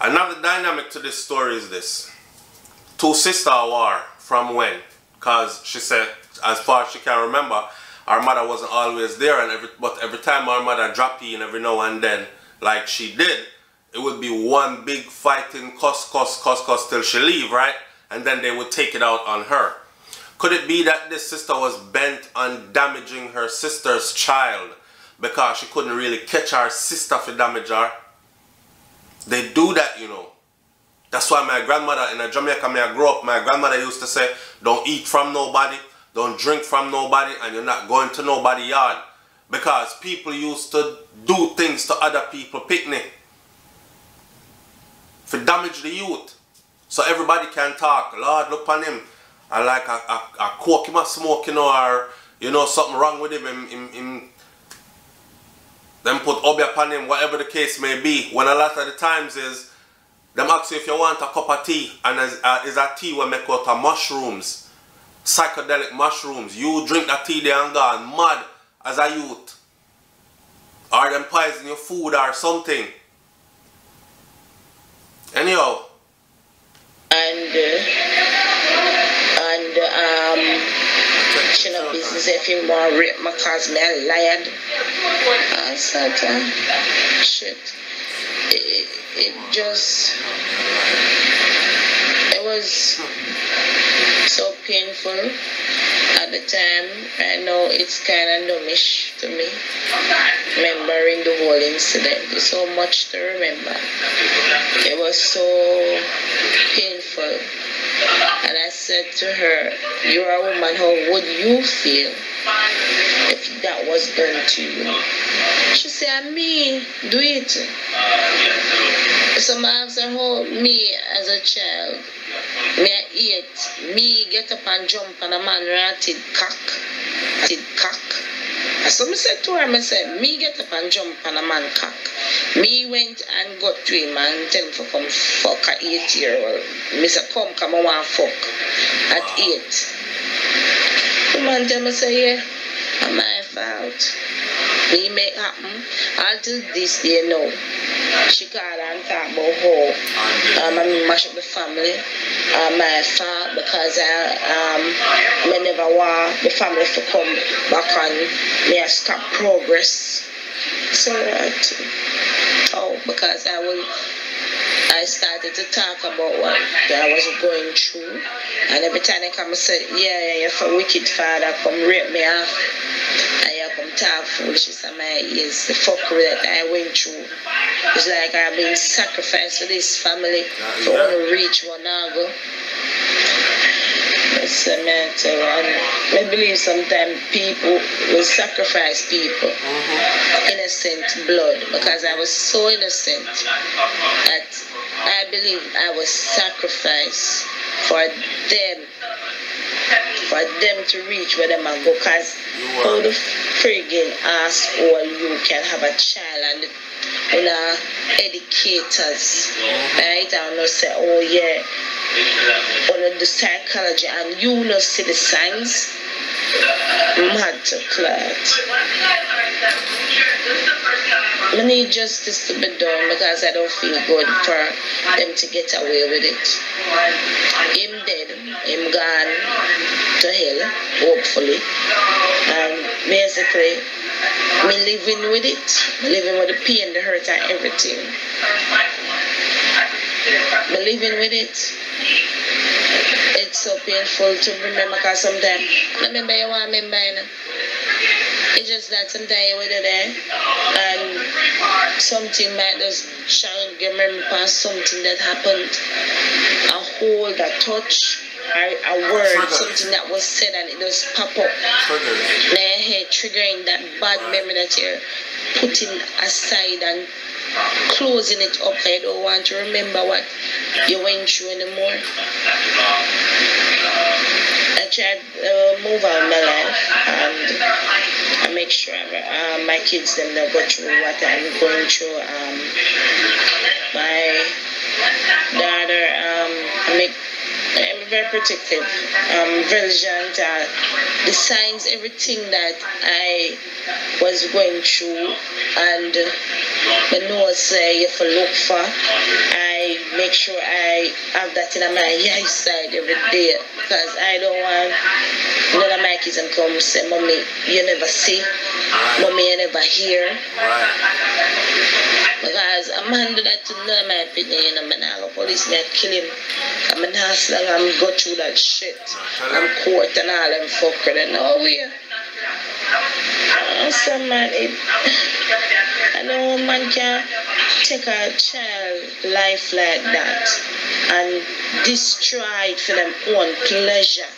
Another dynamic to this story is this. Two sister war from when? Because she said, as far as she can remember, our mother wasn't always there, and every time our mother dropped in every now and then, like she did, it would be one big fighting cuss till she leave, right? And then they would take it out on her. Could it be that this sister was bent on damaging her sister's child because she couldn't really catch her sister for damage her? They do that, you know. That's why my grandmother in Jamaica, I grew up, my grandmother used to say, don't eat from nobody, don't drink from nobody, and you're not going to nobody's yard. Because people used to do things to other people, picnic, for damage the youth. So everybody can talk, Lord, look on him. I like a coke him a smoke, you know, or, you know, something wrong with him, them put obi upon him, whatever the case may be. When a lot of the times is, them ask you if you want a cup of tea, and is a tea we make out of mushrooms, psychedelic mushrooms. You drink that tea there and gone mad as a youth. Or them poison your food or something. Anyhow. She no business if you more rape me cause me a liar. I said, shit. It was so painful at the time. I know it's kind of numbish to me, remembering the whole incident. There's so much to remember. It was so painful. And I said to her, you're a woman, how would you feel if that was done to you? She said, me, do it. So I asked her, how me as a child, me I eat, me get up and jump on a man ratted cock. So I said to her, I said, me get up and jump on a man cock. Me went and got to him and tell him to come fuck at 8-year-old. Me say, come I want fuck at 8. The man tell me, say, yeah, I'm my fault. Me make happen until this day now. She called and talk about how I mash up the family. My fault because I never want the family to come back on me I stop progress. So because I started to talk about what I was going through, and every time I come and say, yeah, you're a wicked father, come rape me off, and you come talk foolishness of my ears, the fuckery that I went through. It's like I've been sacrificed for this family to want to reach one angle. That's a matter, and I believe sometimes people will sacrifice people, innocent blood, because I was so innocent that I believe I was sacrificed for them to reach where they might go, because how the friggin' asshole you can have a child and educators, right? I don't say, oh yeah, on the psychology, and you know see the signs, mad to clot. I need justice to be done because I don't feel good for them to get away with it. Him dead, him gone to hell, hopefully, and basically me living with it, living with the pain, the hurt and everything. Me living with it. It's so painful to remember, because sometimes I remember you want to remember, you know. It's just that sometimes you were there and something might just shine, get memory past something that happened, a hold, a touch, a word, something that was said and it just pop up in your head, triggering that bad memory that you're putting aside and closing it up. I don't want to remember what you went through anymore. I try to move on my life and I make sure my kids them don't go through what I'm going through. My daughter, I'm very protective, vigilant, the signs, everything that I was going through, and I know say if I look for, I make sure I have that in my eye side every day, because I don't want none of my kids to come say, Mommy, you never see, Mommy, you never hear. Because a man do that to none of my opinion, I'm not go police me and kill him. I'm not as long I'm go through that shit. I'm court and all them fucker and no way. Some man, I know a man can take a child life like that and destroy it for them own pleasure.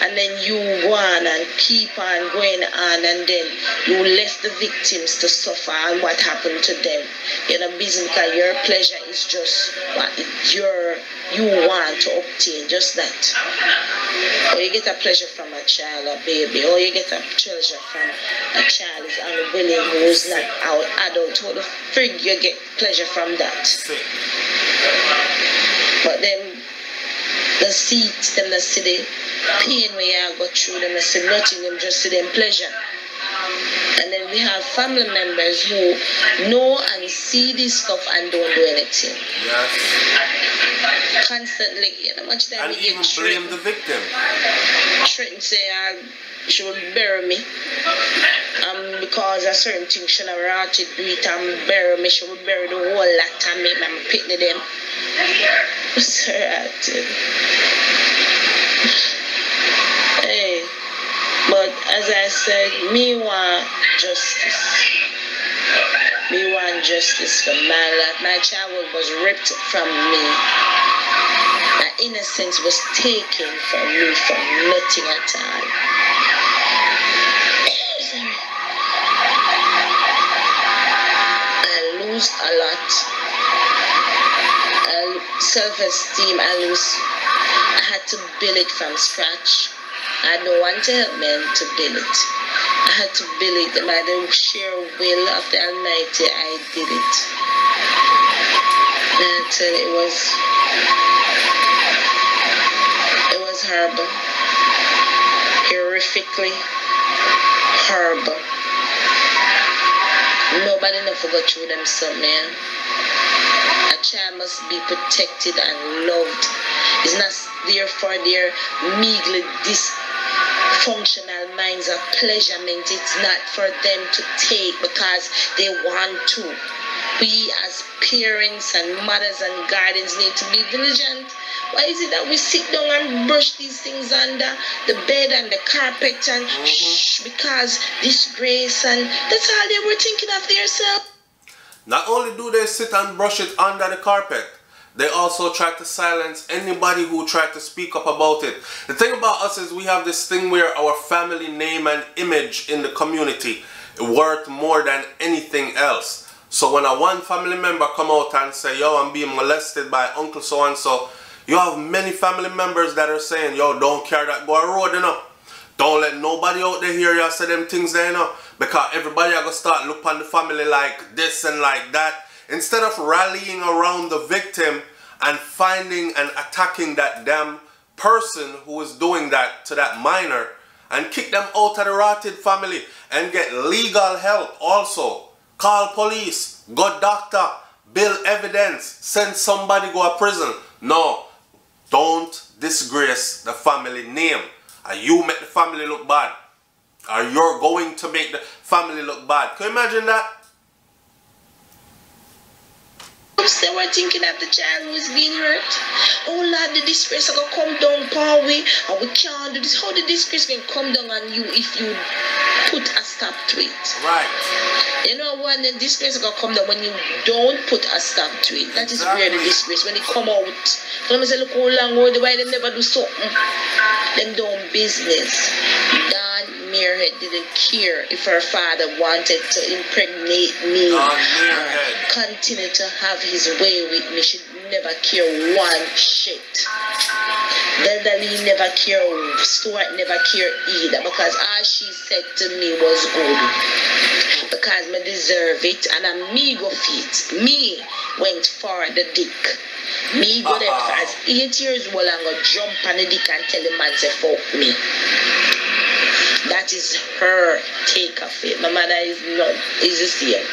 And then you go on and keep on going on, and then you left the victims to suffer and what happened to them. You know, business, because your pleasure is just what you want to obtain, just that. Or you get a pleasure from a child, a baby, or you get a pleasure from a child who's unwilling, who's not out adult. How the frig you get pleasure from that? But then the seat, them the city pain where you go through, them, they say nothing, them just see them pleasure. And then we have family members who know and see this stuff and don't do anything. Yes. Constantly, you know, much time and even blame the victim. Threaten say she will bury me. Because a certain thing she never wanted to do it and bury me, she will bury the whole lot of me, I'm picking them. Hey, but as I said, me want justice. Me want justice for my life. My child was ripped from me. My innocence was taken from me for nothing at all. I lose a lot. Self-esteem, I had to build it from scratch. I had no one to help me to build it. I had to build it, and by the sheer will of the Almighty, I did it. And I tell you, it was horrible. Horrifically horrible. Nobody never go through them, so man. A child must be protected and loved. It's not there for their meager dysfunctional minds of pleasurement. It's not for them to take because they want to. We as parents and mothers and guardians need to be diligent. Why is it that we sit down and brush these things under the bed and the carpet and shh, because disgrace, and that's all they were thinking of themselves. Not only do they sit and brush it under the carpet, they also try to silence anybody who tried to speak up about it. The thing about us is we have this thing where our family name and image in the community is worth more than anything else. So when a one family member come out and say, yo, I'm being molested by uncle so-and-so, you have many family members that are saying, yo, don't carry that go road, you know. Don't let nobody out there hear you say them things there, you know. Because everybody are going to start look on the family like this and like that. Instead of rallying around the victim and finding and attacking that damn person who is doing that to that minor and kick them out of the rotted family and get legal help also. Call police, go doctor, build evidence, send somebody go to prison. No, don't disgrace the family name. Or you make the family look bad. Or you're going to make the family look bad. Can you imagine that? They were thinking that the child was being hurt. Oh Lord, the disgrace is going to come down upon we, and we can't do this. How the disgrace can come down on you if you put a stop to it? Right. You know when the disgrace is going to come down when you don't put a stop to it. That is where the disgrace, when it come out. So I say, look how long, why they never do something. Them doing business. Merehead didn't care if her father wanted to impregnate me or continue to have his way with me. She never care one shit. Deldalee never care, Stuart never care either, because all she said to me was good. Because me deserve it and I'm me go fit. Me went for the dick. Me go there as 8 years old and go jump on the dick and tell the man to fuck me. That is her take of it. My mother is the same.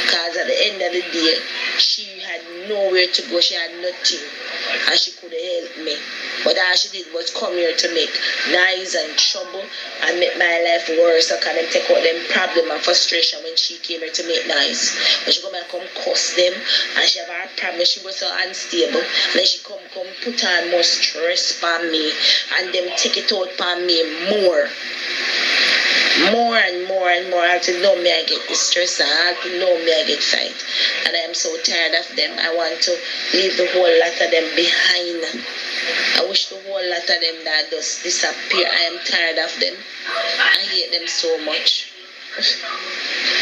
Because at the end of the day, she had nowhere to go. She had nothing. And she couldn't help me. But all she did was come here to make noise and trouble and make my life worse. So can them take out them problem and frustration when she came here to make noise. When she come and come cuss them and she have her problem, she was so unstable. And then she come put on more stress on me and them take it out on me more. More and more and more. I have to know me I get distressed. I have to know me I get fight. And I am so tired of them. I want to leave the whole lot of them behind. I wish the whole lot of them that just disappear. I am tired of them. I hate them so much.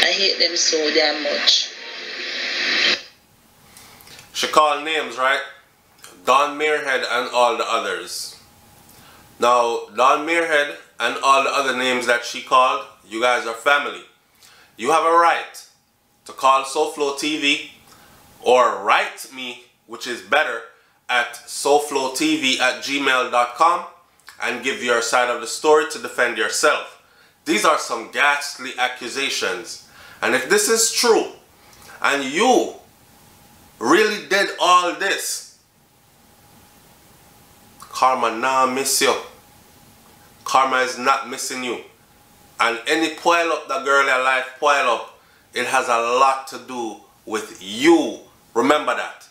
I hate them so damn much. She called names, right? Don Merehead and all the others. Now, Don Merehead and all the other names that she called, you guys are family. You have a right to call SouFLoTV or write me, which is better, at SouFLoTV@gmail.com and give your side of the story to defend yourself. These are some ghastly accusations. And if this is true, and you really did all this, karma nah miss you. Karma is not missing you. And any pile up that girl in your life, pile up, it has a lot to do with you. Remember that.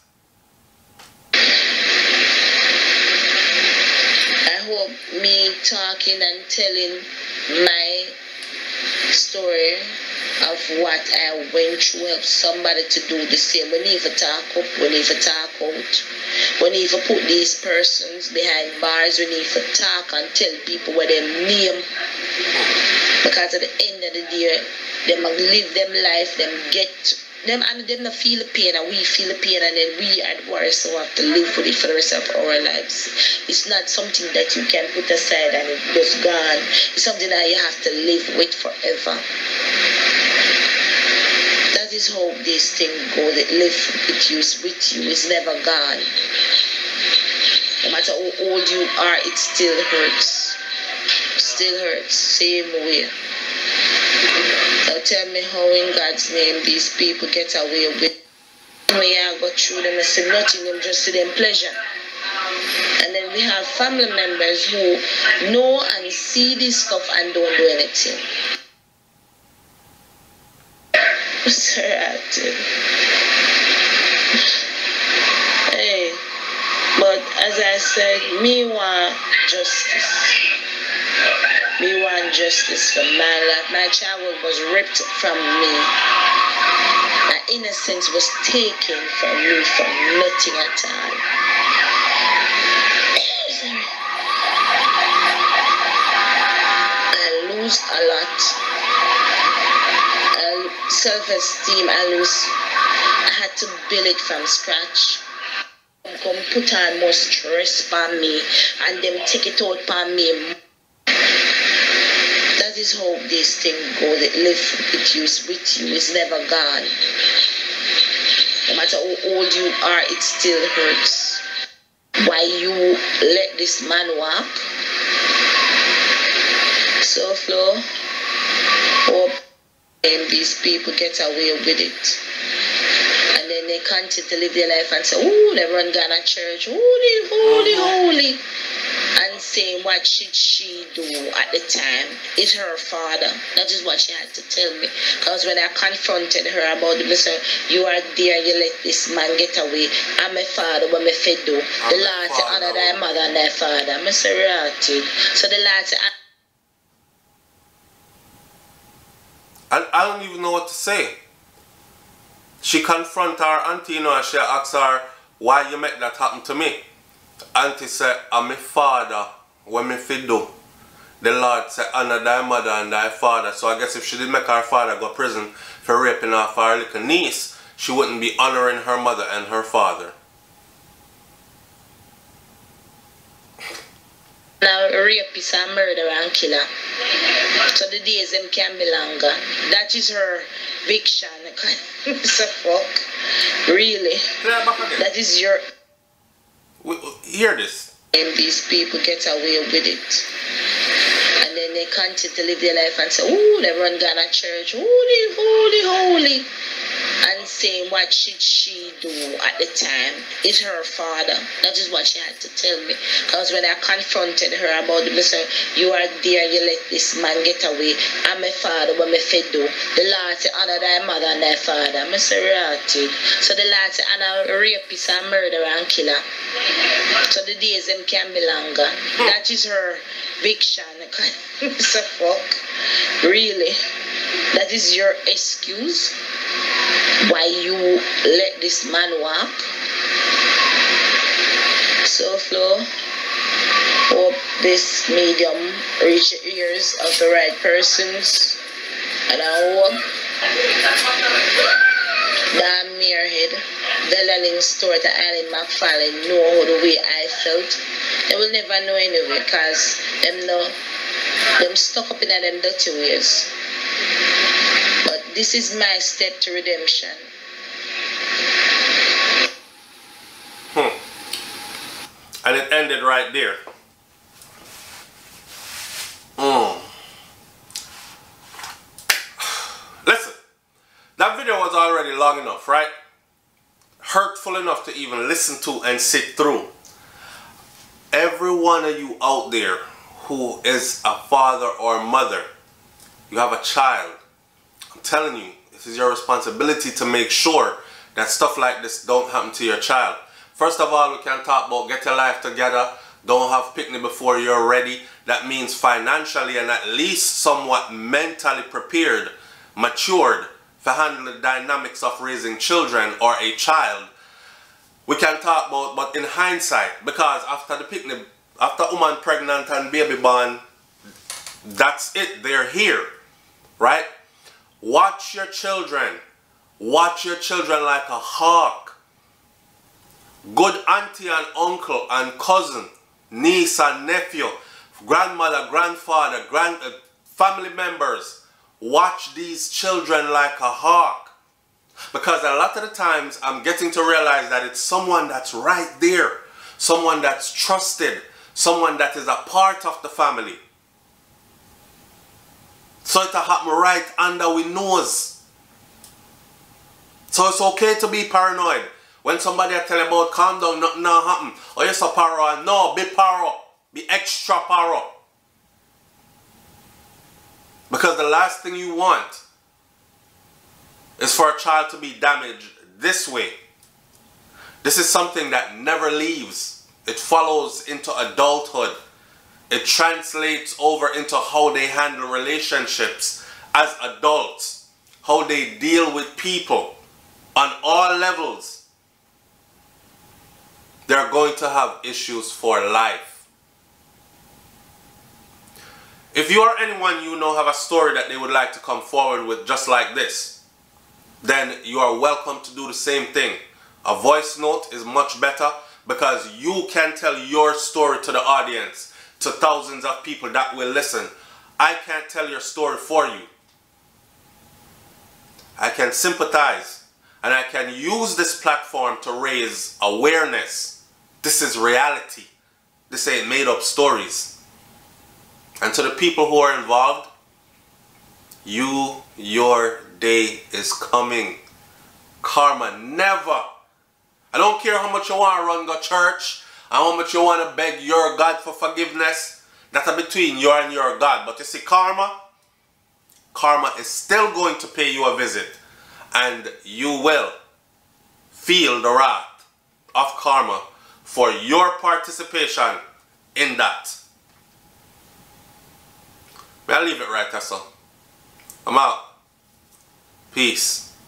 I hope me talking and telling my story of what I went through helps somebody to do the same. We need to talk up, we need to talk out. We need to put these persons behind bars. We need to talk and tell people what they name. Because at the end of the day, they must live them life, them get them, and them not feel the pain, and we feel the pain, and then we are the worst, so we have to live with it for the rest of our lives. It's not something that you can put aside and it's just gone. It's something that you have to live with forever. That is how this thing goes. It lives with you, it's never gone. No matter how old you are, it still hurts. Still hurts, same way. Now tell me how in God's name these people get away with it. When I go through them, I say nothing, them just see them pleasure. And then we have family members who know and see this stuff and don't do anything. Hey, but as I said, me want justice. Me want justice for my life. My child was ripped from me. My innocence was taken from me for nothing at all. I lose a lot. Self-esteem, I had to build it from scratch. Come put on more stress on me and them take it out on me. That is how this thing goes. It lives with you, it's never gone. No matter how old you are, it still hurts. Why you let this man walk? SouFLo, hope and these people get away with it. And then they continue to live their life and say, oh, they run Ghana church, holy, holy, holy. and saying what should she do at the time is her father. That is what she had to tell me. Because when I confronted her about it, I said, you are there, you let this man get away. I'm my father, what me fed do. The Lord say, honor thy mother and thy father. I say, right. So the Lord say, I don't even know what to say. She confront her auntie, you know, and she asked her, why you make that happen to me? Auntie said, I'm my father, what me fi do? The Lord said, honor thy mother and thy father. So I guess if she did make her father go to prison for raping off her little niece, she wouldn't be honoring her mother and her father. Now, rapist and murderer and killer. So the days them can be longer. That is her viction. So fuck. Really. That is your... Hear this. And these people get away with it. And then they continue to live their life and say, oh, they run down a church. Holy, holy, holy. And saying what should she do at the time is her father. That is what she had to tell me. Because when I confronted her about it, I said, you are there, you let this man get away. I'm my father, what me fed do. The Lord say, honor thy mother and thy father. I say, right. So the Lord say, honor rapist and murderer and killer. So the days them can be longer. That is her viction. So fuck. Really. That is your excuse why you let this man walk. SouFlo, hope this medium reach the ears of the right persons, and I hope that Merehead, Delaling Stewart and Eileen McFarlane know how the way I felt. They will never know anyway, because them stuck up in them dirty ways. But this is my step to redemption. And it ended right there. Listen, that video was already long enough, right? Hurtful enough to even listen to and sit through. Every one of you out there who is a father or mother, you have a child, I'm telling you, this is your responsibility to make sure that stuff like this don't happen to your child. First of all, we can talk about get your life together. Don't have picnic before you're ready. That means financially and at least somewhat mentally prepared, matured to handle the dynamics of raising children or a child. We can talk about, but in hindsight, because after the picnic, after woman pregnant and baby born, that's it, they're here, right? Watch your children. Watch your children like a hawk. Good auntie and uncle and cousin, niece and nephew, grandmother, grandfather, family members. Watch these children like a hawk. Because a lot of the times I'm getting to realize that it's someone that's right there. Someone that's trusted. Someone that is a part of the family. So it happen right under we nose. So it's okay to be paranoid. When somebody tell you about calm down, nothing not happen. Or you're so paranoid. No, be paro. Be extra paro. Because the last thing you want is for a child to be damaged this way. This is something that never leaves. It follows into adulthood. It translates over into how they handle relationships as adults. How they deal with people on all levels. They're going to have issues for life. If you or anyone you know have a story that they would like to come forward with just like this, then you are welcome to do the same thing. A voice note is much better because you can tell your story to the audience, to thousands of people that will listen. I can't tell your story for you. I can sympathize and I can use this platform to raise awareness. This is reality. This ain't made up stories. And to the people who are involved, your day is coming. Karma, never. I don't care how much you want to run go church. and how much you want to beg your God for forgiveness, that's between you and your God. But you see, karma is still going to pay you a visit, and you will feel the wrath of karma for your participation in that. I'll leave it right there, so I'm out. Peace.